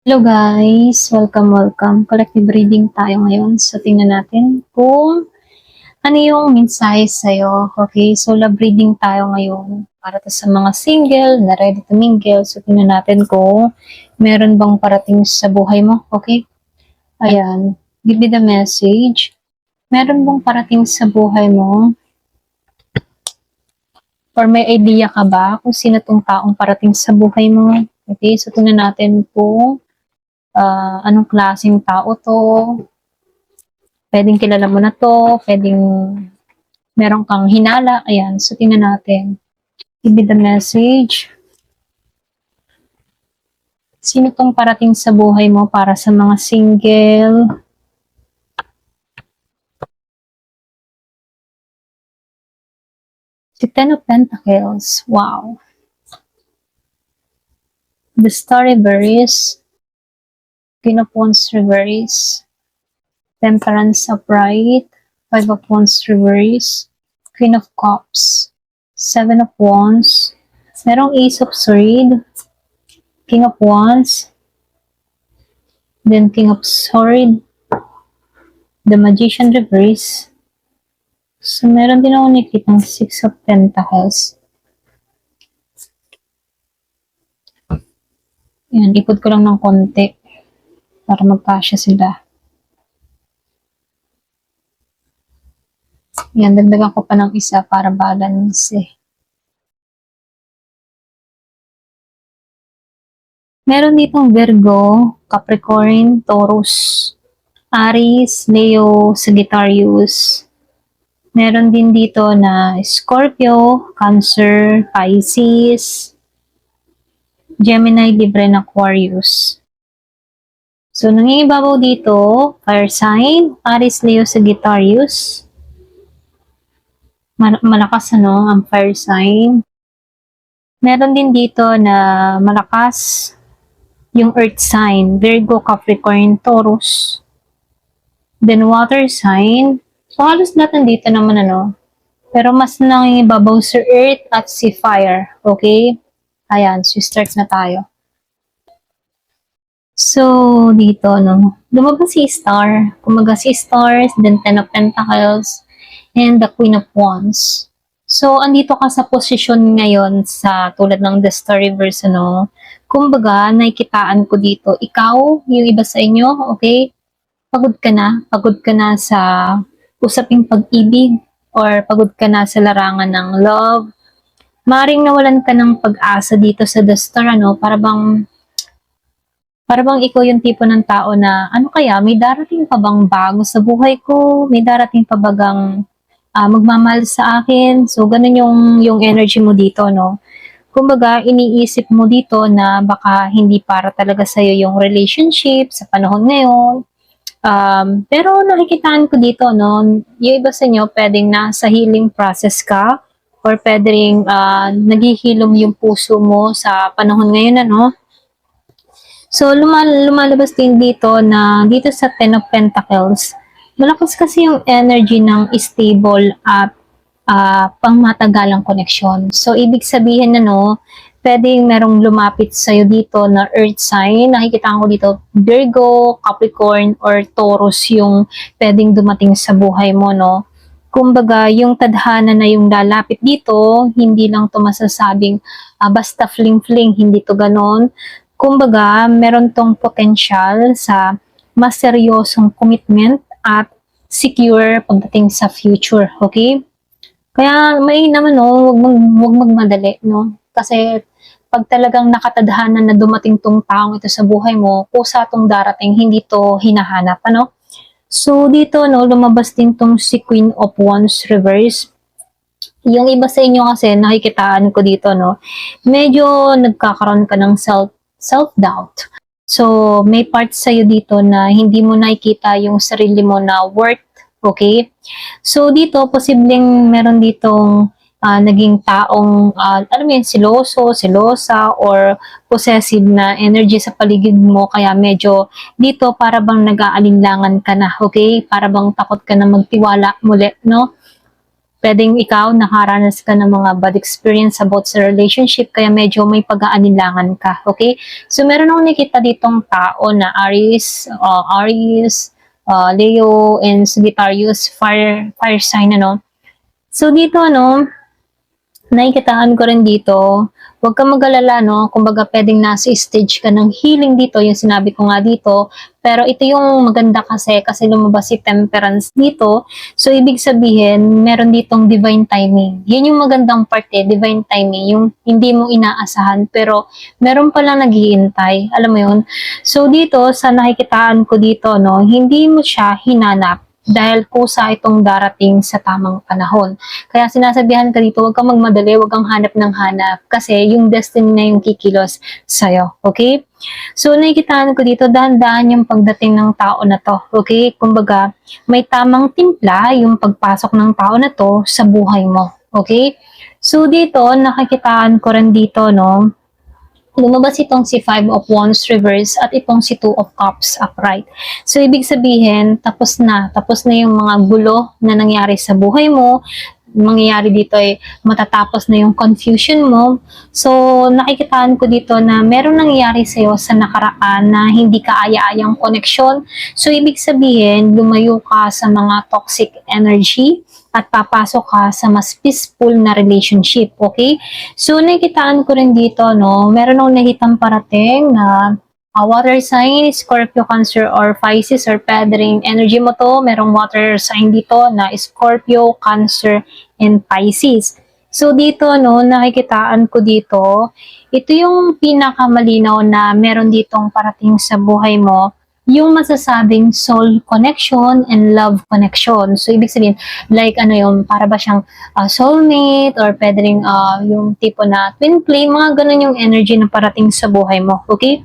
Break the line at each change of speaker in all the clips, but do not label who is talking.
Hello guys! Welcome. Collective reading tayo ngayon. So, tingnan natin kung ano yung mensahe sa'yo. Okay? So, love reading tayo ngayon. Para to sa mga single na ready to mingle. So, tingnan natin kung meron bang parating sa buhay mo. Okay? Ayan. Give me the message. Meron bang parating sa buhay mo? Or may idea ka ba kung sino tong taong parating sa buhay mo? Okay? So, tingnan natin kung anong klaseng tao to. Pwedeng kilala mo na to, pwedeng meron kang hinala. Ayan, so tingnan natin. Give me the message. Sino tong parating sa buhay mo para sa mga single? The Ten of Pentacles. Wow. The Star Reverse. Queen of Wands Reverse. Temperance Upright. Five of Wands Reverse. Queen of Cups. Seven of Wands. Merong Ace of Swords. King of Wands. Then King of Swords. The Magician Reverse. So, meron din ako nakikita ng Six of Pentacles. Yan, ikot ko lang ng konti para magkasya sila. Yan, dagdagan ko pa ng isa para balance eh. Meron ditong Virgo, Capricorn, Taurus, Aries, Leo, Sagittarius. Meron din dito na Scorpio, Cancer, Pisces, Gemini, Libra, and Aquarius. So, nangingibabaw dito, fire sign, Aries, Leo, Sagittarius. Malakas ang fire sign. Meron din dito na malakas yung earth sign, Virgo, Capricorn, Taurus. Then water sign. So, halos lahat nandito naman Pero mas nangingibabaw sa earth at si fire. Okay? Ayan, so start na tayo. So, dito, lumabas si Star. Kumaga si Stars, then Ten of Pentacles, and the Queen of Wands. So, andito ka sa posisyon ngayon sa tulad ng The Star Reverse, Kumbaga, nakikitaan ko dito, ikaw, yung iba sa inyo, okay? Pagod ka na sa usaping pag-ibig, or pagod ka na sa larangan ng love. Maring nawalan ka ng pag-asa dito sa The Star, para bang ikaw yung tipo ng tao na, ano kaya, may darating pa bang bago sa buhay ko? May darating pa bagang magmamahal sa akin? So, ganun yung energy mo dito, Kumbaga, iniisip mo dito na baka hindi para talaga sa'yo yung relationship sa panahon ngayon. Pero nakikitaan ko dito, yung iba sa inyo, pwedeng nasa healing process ka or pwedeng naghihilom yung puso mo sa panahon ngayon, So, lumalabas din dito na dito sa Ten of Pentacles, malakas kasi yung energy ng stable at pangmatagalang koneksyon. So, ibig sabihin pwedeng merong lumapit sa'yo dito na earth sign. Nakikita ko dito, Virgo, Capricorn, or Taurus yung pwedeng dumating sa buhay mo, Kumbaga, yung tadhana na yung lalapit dito, hindi lang to masasabing basta fling-fling, hindi to ganon. Kumbaga, meron tong potential sa mas seryosong commitment at secure pagdating sa future, okay? Kaya may naman wag magmadali, Kasi pag talagang nakatadhana na dumating tong taong ito sa buhay mo, kusa tong darating, hindi to hinahanap, So dito lumabas din tong si Queen of Wands Reverse. Yung iba sa inyo kasi nakikitaan ko dito medyo nagkakaroon ka ng self-doubt. So, may part sa'yo dito na hindi mo nakikita yung sarili mo na worth, okay? So, dito, posibleng meron ditong naging taong, alam mo yun, selosa, or possessive na energy sa paligid mo, kaya medyo dito para bang nag-aalinlangan ka na, okay? Para bang takot ka na magtiwala muli, Pwedeng ikaw nakaranas ka ng mga bad experience about sa relationship kaya medyo may pag-aanilangan ka, okay? So meron akong nakita ditong tao na Aries, Leo, and Sagittarius, fire sign, ano. So dito, ano, nakikitaan ko rin dito, huwag kang mag-alala, no? Kumbaga, pwedeng nasa stage ka ng healing dito, yung sinabi ko nga dito. Pero ito yung maganda kasi lumabas si Temperance dito. So, ibig sabihin, meron ditong divine timing. Yun yung magandang part divine timing. Yung hindi mo inaasahan, pero meron palang naghihintay. Alam mo yun? So, dito, sa nakikitaan ko dito, no, hindi mo siya hinanap dahil kusa itong darating sa tamang panahon. Kaya sinasabihan ka dito, huwag kang magmadali, huwag kang hanap ng hanap. Kasi yung destiny na yung kikilos sa'yo. Okay? So, nakikitaan ko dito, dahan-dahan yung pagdating ng tao na to. Okay? Kumbaga, may tamang timpla yung pagpasok ng tao na to sa buhay mo. Okay? So, dito, nakikitaan ko rin dito, no, lumabas itong si Five of Wands reverse at itong si Two of Cups upright. So, ibig sabihin, tapos na yung mga gulo na nangyari sa buhay mo. Mangyayari dito ay matatapos na yung confusion mo. So, nakikitaan ko dito na meron nangyayari sa'yo sa nakaraan na hindi ka aya-ayang koneksyon. So, ibig sabihin, lumayo ka sa mga toxic energy at papasok ka sa mas peaceful na relationship, okay? So, nakikitaan ko rin dito, no, meron akong nakitang parating na water sign, Scorpio, Cancer, or Pisces, or pwede rin energy mo to, merong water sign dito na Scorpio, Cancer, and Pisces. So, dito, no, nakikitaan ko dito, ito yung pinakamalinaw na meron ditong parating sa buhay mo, yung masasabing soul connection and love connection. So, ibig sabihin, like ano yung, para ba siyang soulmate, or pwede rin yung tipo na twin flame, mga ganun yung energy na parating sa buhay mo. Okay?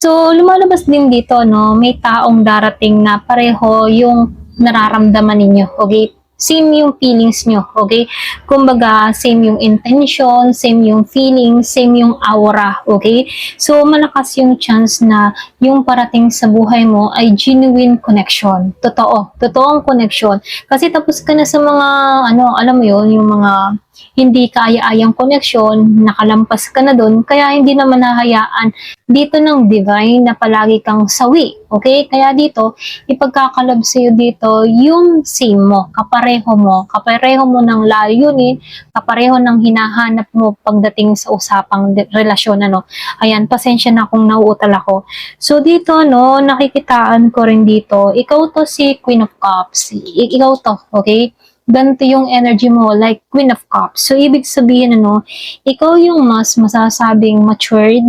So, lumalabas din dito, no, may taong darating na pareho yung nararamdaman ninyo. Okay? Same yung feelings nyo, okay? Kumbaga, same yung intention, same yung feeling, same yung aura, okay? So, malakas yung chance na yung parating sa buhay mo ay genuine connection. Totoong connection. Kasi tapos ka na sa mga, ano, alam mo yun, yung mga hindi kaaya-ayang connection, nakalampas ka na doon, kaya hindi naman nahayaan dito ng divine na palagi kang sawi. Okay? Kaya dito, ipagkakalab sa'yo dito yung same mo, kapareho mo ng layunin, kapareho ng hinahanap mo pagdating sa usapang relasyon, ano. Ayan, pasensya na kung nauutal ako. So, dito, no, nakikitaan ko rin dito, ikaw to si Queen of Cups. Ikaw to, okay? Ganito yung energy mo, like Queen of Cups. So, ibig sabihin, ano, ikaw yung mas masasabing matured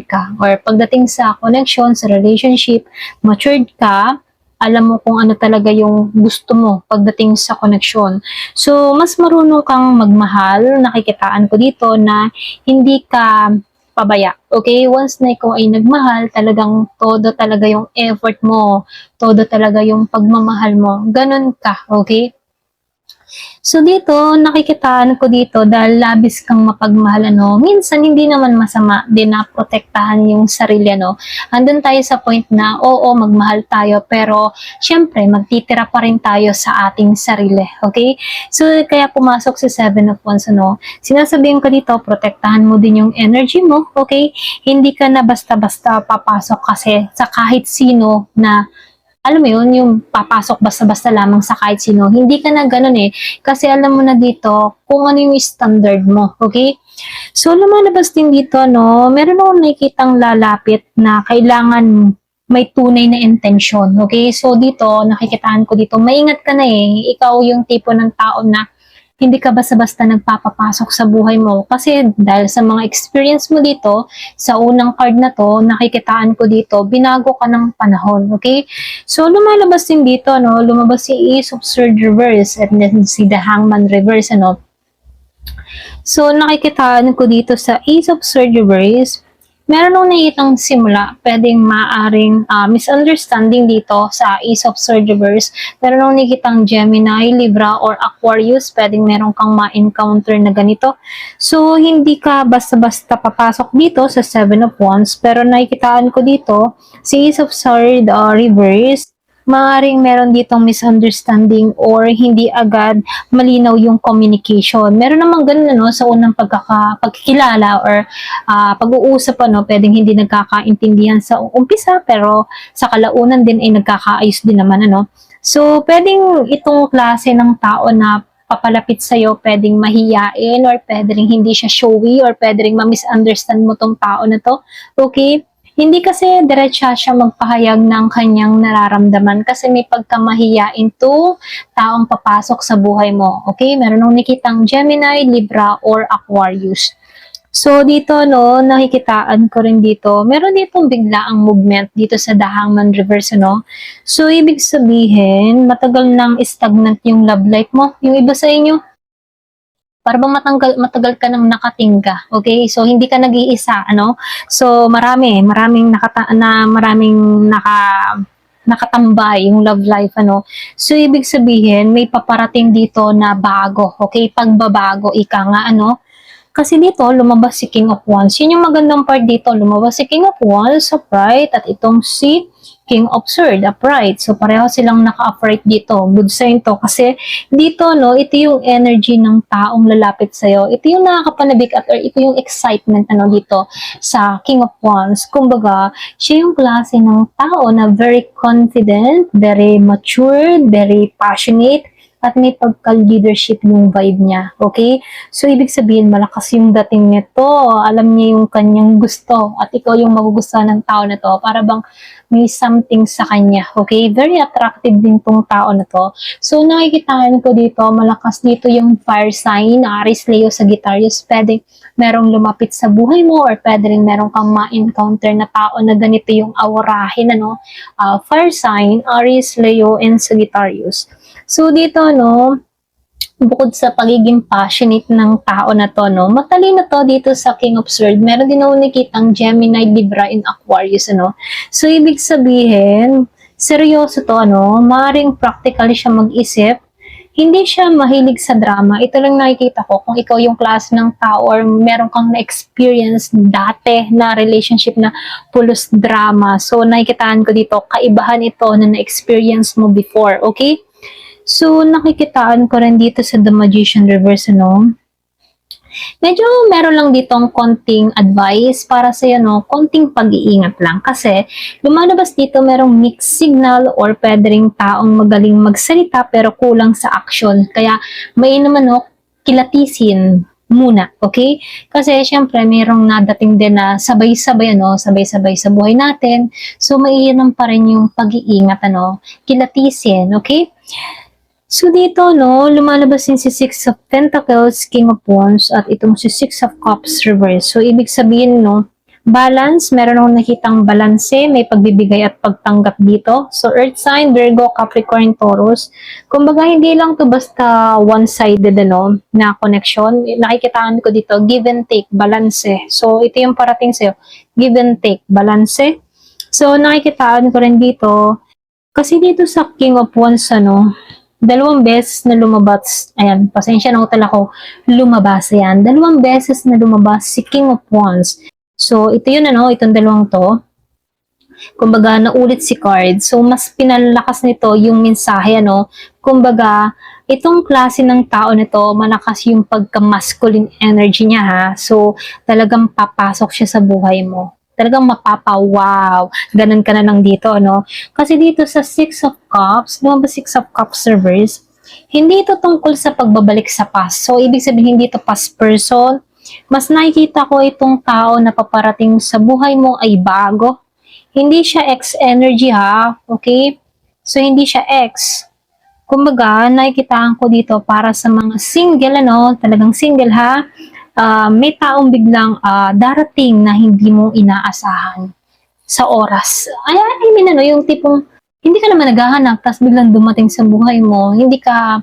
ka, or pagdating sa connection, sa relationship, matured ka, alam mo kung ano talaga yung gusto mo pagdating sa connection. So, mas marunong kang magmahal, nakikitaan ko dito na hindi ka pabaya. Okay? Once na ikaw ay nagmahal, talagang todo talaga yung effort mo, todo talaga yung pagmamahal mo. Ganun ka. Okay? So dito, nakikitaan ko dito dahil labis kang mapagmahal, ano, minsan hindi naman masama din na protektahan yung sarili, ano. Andun tayo sa point na, oo, magmahal tayo, pero syempre, magtitira pa rin tayo sa ating sarili, okay? So, kaya pumasok si Seven of Wands, ano, sinasabihin ko dito, protektahan mo din yung energy mo, okay? Hindi ka na basta-basta papasok kasi sa kahit sino na alam mo yun, yung papasok basta-basta lamang sa kahit sino. Hindi ka na ganun eh. Kasi alam mo na dito kung ano yung standard mo. Okay? So, lumalabas din dito, no, meron akong nakikitang lalapit na kailangan may tunay na intention. Okay? So, dito, nakikitaan ko dito, maingat ka na eh. Ikaw yung tipo ng tao na hindi ka basta-basta nagpapapasok sa buhay mo. Kasi dahil sa mga experience mo dito, sa unang card na to, nakikitaan ko dito, binago ka ng panahon. Okay? So, lumalabas din dito, no? Lumabas si Ace of Swords reverse at then si The Hangman reverse, ano? So, nakikitaan ko dito sa Ace of Swords reverse, meron nung nakitang simula, pwedeng maaring misunderstanding dito sa Ace of Swords reverse. Meron nung nakitang Gemini, Libra, or Aquarius, pwedeng meron kang ma-encounter na ganito. So, hindi ka basta-basta papasok dito sa Seven of Wands, pero nakikitaan ko dito, si Ace of Swords reverse, maaaring meron ditong misunderstanding or hindi agad malinaw yung communication. Meron namang ganun ano, sa unang pagkikilala or pag-uusap ano, pwedeng hindi nagkakaintindihan sa umpisa pero sa kalaunan din ay nagkakaayos din naman ano. So, pwedeng itong klase ng tao na papalapit sa'yo, pwedeng mahiyain or pwedeng hindi siya showy or pwedeng ma-misunderstand mo tong tao na to. Okay? Hindi kasi diretsa siya magpahayag ng kanyang nararamdaman kasi may pagkamahiyain to taong papasok sa buhay mo. Okay? Meron nung nakitang Gemini, Libra, or Aquarius. So, dito, no, nakikitaan ko rin dito, meron ditong biglaang movement dito sa Dahangman Reverse, no? So, ibig sabihin, matagal nang stagnant yung love life mo. Yung iba sa inyo, para bang matagal ka nang nakatingga, okay? So, hindi ka nag-iisa, ano? So, maraming nakatambay yung love life, ano? So, ibig sabihin, may paparating dito na bago, okay? Pagbabago, ika nga, ano? Kasi dito, lumabas si King of Wands. Yun yung magandang part dito. Lumabas si King of Wands, upright, at itong si King of Swords, upright. So, pareho silang naka-upright dito. Good sign to. Kasi dito, no, ito yung energy ng taong lalapit sa'yo. Ito yung nakakapanabik at or ito yung excitement, ano, dito sa King of Wands. Kumbaga, siya yung klase ng tao na very confident, very matured, very passionate, at may pagka-leadership yung vibe niya. Okay? So, ibig sabihin, malakas yung dating nito. Alam niya yung kanyang gusto. At ikaw yung magugustuhan ng tao na to. Para bang may something sa kanya. Okay? Very attractive din tong tao na to. So, nakikitaan ko dito, malakas dito yung fire sign, Aries, Leo, Sagittarius. Pwede merong lumapit sa buhay mo or pwede rin merong kang ma-encounter na tao na ganito yung aurahin, ano? Fire sign, Aries, Leo, and Sagittarius. So, dito, no, bukod sa pagiging passionate ng tao na to, no, matalino to dito sa King of Swords. Meron din ako nakitang Gemini, Libra, and Aquarius, ano. So, ibig sabihin, seryoso to, ano, maaaring practically siya mag-isip. Hindi siya mahilig sa drama. Ito lang nakikita ko kung ikaw yung klase ng tao or meron kang na-experience dati na relationship na pulos drama. So, nakikitaan ko dito, kaibahan ito na na-experience mo before, okay? So, nakikitaan ko rin dito sa The Magician Reverse, ano? Medyo meron lang ditong konting advice para sa no, konting pag-iingat lang. Kasi, lumalabas dito merong mixed signal or pwede ring taong magaling magsalita pero kulang sa action. Kaya, may naman no, kilatisin muna, okay? Kasi, syempre, mayroong nadating din na sabay-sabay, ano, sabay-sabay sa buhay natin. So, maiinom pa rin yung pag-iingat, ano, kilatisin, okay? So, dito, no, lumalabas din si Six of Pentacles, King of Wands, at itong si Six of Cups reverse. So, ibig sabihin, no, balance, meron akong nakitang balanse, may pagbibigay at pagtanggap dito. So, Earth sign, Virgo, Capricorn, Taurus. Kumbaga, hindi lang to basta one-sided, ano, na connection. Nakikitaan ko dito, give and take, balanse. So, ito yung parating sa'yo, give and take, balanse. So, nakikitaan ko rin dito, kasi dito sa King of Wands, ano, dalawang beses na lumabas, ayan, pasensya na utala ko, lumabas, ayan, dalawang beses na lumabas si King of Wands. So, ito yun, ano, itong dalawang to, kumbaga, naulit si card. So, mas pinalakas nito yung mensahe, ano, kumbaga, itong klase ng tao nito, malakas yung pagka-masculine energy niya, ha. So, talagang papasok siya sa buhay mo. Talagang mapapa-wow. Ganun ka na lang dito, no? Kasi dito sa Six of Cups, lumabas Six of Cups reverse, hindi ito tungkol sa pagbabalik sa past. So, ibig sabihin, hindi ito past person. Mas nakikita ko itong tao na paparating sa buhay mo ay bago. Hindi siya ex-energy, ha? Okay? So, hindi siya ex. Kumbaga, nakikitaan ko dito para sa mga single, ano? Talagang single, ha? May taong biglang darating na hindi mo inaasahan sa oras. Ay, I mean, ano, yung tipong hindi ka naman naghahanap, tapos biglang dumating sa buhay mo, hindi ka,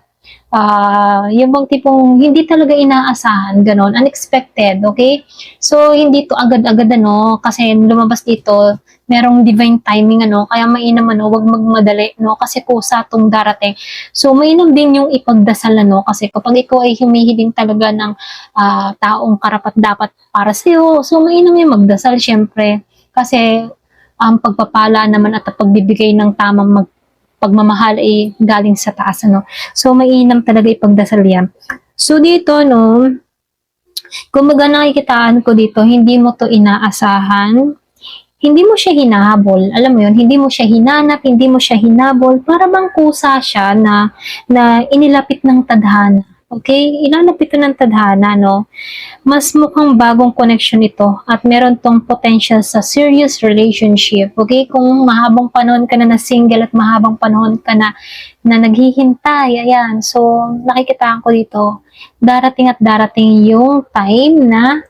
yung bang tipong hindi talaga inaasahan, ganon, unexpected, okay? So, hindi to agad-agad, ano, kasi lumabas dito, merong divine timing, ano, kaya mainam, ano, wag magmadali, no, kasi kusa tong darating. So, mainam din yung ipagdasal, ano, kasi kapag ikaw ay humihiling talaga ng taong karapat-dapat para sa'yo, so, mainam yung magdasal, syempre, kasi ang pagpapala naman at pagbibigay ng tamang pagmamahal ay galing sa taas, ano. So, mainam talaga ipagdasal yan. So, dito, no, kumbaga nakikitaan ko dito, hindi mo to inaasahan, hindi mo siya hinahabol. Alam mo yun, hindi mo siya hinanap, hindi mo siya hinabol. Para bang kusa siya na inilapit ng tadhana. Okay? Ilalapit ito ng tadhana, no? Mas mukhang bagong connection ito at meron tong potential sa serious relationship. Okay? Kung mahabang panahon ka na single at mahabang panahon ka na naghihintay, ayan. So, nakikitaan ko dito, darating at darating yung time na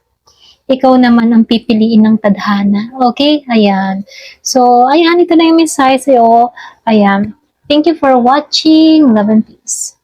ikaw naman ang pipiliin ng tadhana. Okay? Ayan. So, ayan, ito na yung mensahe sa'yo. Ayan. Thank you for watching. Love and peace.